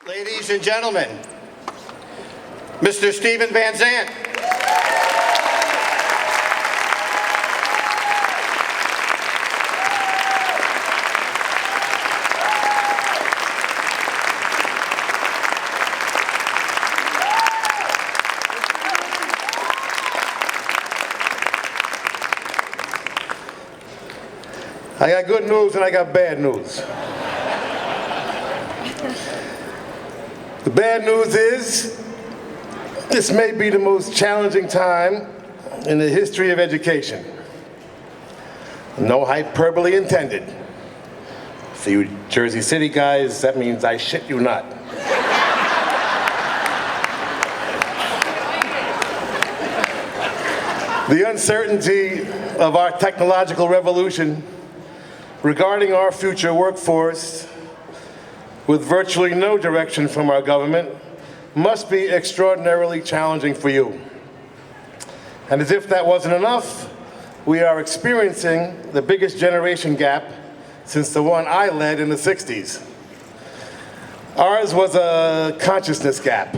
Ladies and gentlemen, Mr. Stephen Van Zandt. I got good news and I got bad news. The bad news is this may be the most challenging time in the history of education. No hyperbole intended. For you Jersey City guys, that means I shit you not. The uncertainty of our technological revolution regarding our future workforce, with virtually no direction from our government, must be extraordinarily challenging for you. And as if that wasn't enough, we are experiencing the biggest generation gap since the one I led in the 60s. Ours was a consciousness gap.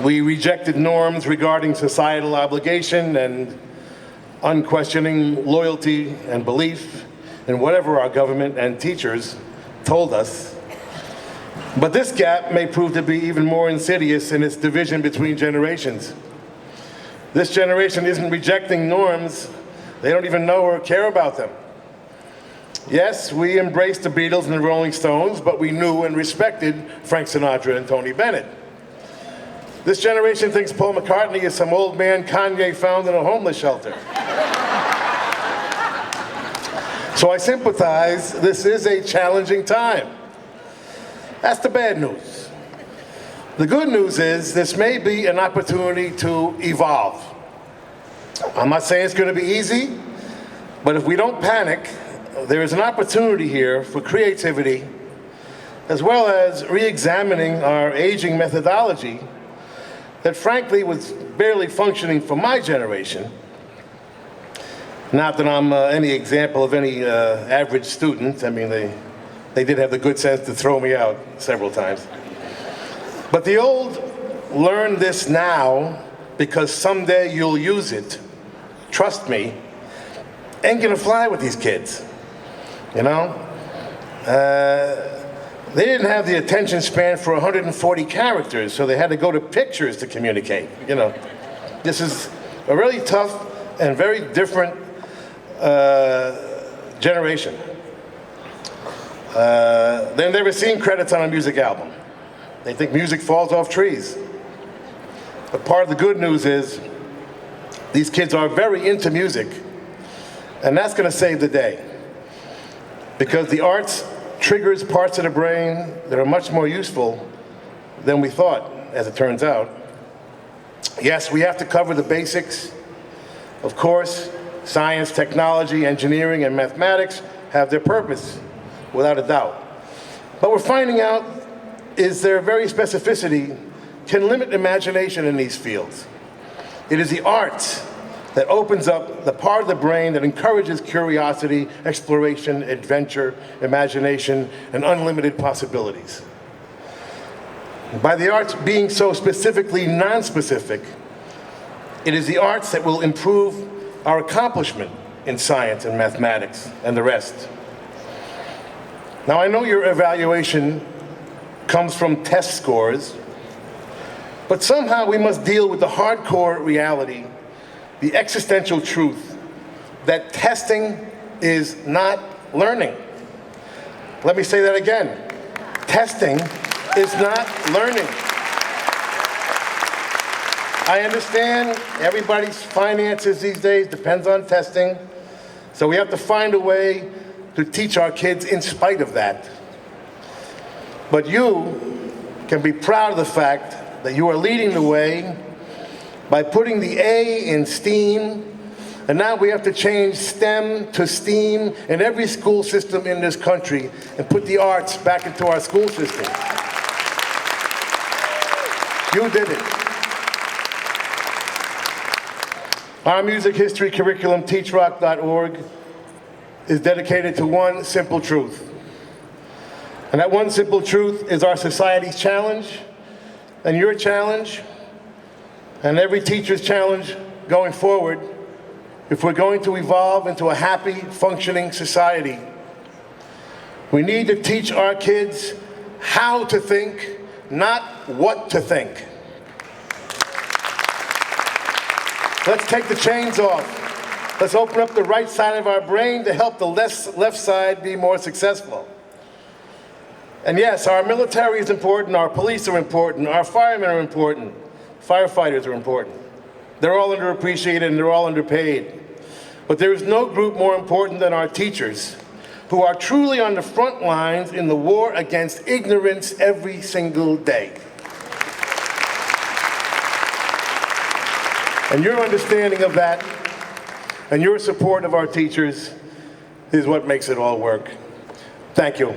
We rejected norms regarding societal obligation and unquestioning loyalty and belief in whatever our government and teachers told us. But this gap may prove to be even more insidious in its division between generations. This generation isn't rejecting norms, they don't even know or care about them. Yes, we embraced the Beatles and the Rolling Stones, but we knew and respected Frank Sinatra and Tony Bennett. This generation thinks Paul McCartney is some old man Kanye found in a homeless shelter. So I sympathize, this is a challenging time. That's the bad news. The good news is this may be an opportunity to evolve. I'm not saying it's going to be easy, but if we don't panic, there is an opportunity here for creativity, as well as re-examining our aging methodology that frankly was barely functioning for my generation. Not that I'm any example of any average student. I mean, they did have the good sense to throw me out several times. But the old learn this now because someday you'll use it, trust me, ain't gonna fly with these kids, you know? They didn't have the attention span for 140 characters, so they had to go to pictures to communicate, you know? This is a really tough and very different generation. They've never seen credits on a music album. They think music falls off trees. But part of the good news is these kids are very into music, and that's going to save the day. Because the arts triggers parts of the brain that are much more useful than we thought, as it turns out. Yes, we have to cover the basics. Of course, science, technology, engineering, and mathematics have their purpose, without a doubt. But we're finding out is their very specificity can limit imagination in these fields. It is the arts that opens up the part of the brain that encourages curiosity, exploration, adventure, imagination, and unlimited possibilities. By the arts being so specifically non-specific, it is the arts that will improve our accomplishment in science and mathematics and the rest. Now, I know your evaluation comes from test scores, but somehow we must deal with the hardcore reality, the existential truth, that testing is not learning. Let me say that again. Testing is not learning. I understand everybody's finances these days depends on testing, so we have to find a way to teach our kids in spite of that. But you can be proud of the fact that you are leading the way by putting the A in STEAM, and now we have to change STEM to STEAM in every school system in this country and put the arts back into our school system. You did it. Our music history curriculum, teachrock.org, is dedicated to one simple truth. And that one simple truth is our society's challenge, and your challenge, and every teacher's challenge going forward, if we're going to evolve into a happy, functioning society. We need to teach our kids how to think, not what to think. Let's take the chains off. Let's open up the right side of our brain to help the left side be more successful. And yes, our military is important, our police are important, our firemen are important, firefighters are important. They're all underappreciated and they're all underpaid. But there is no group more important than our teachers, who are truly on the front lines in the war against ignorance every single day. And your understanding of that and your support of our teachers is what makes it all work. Thank you.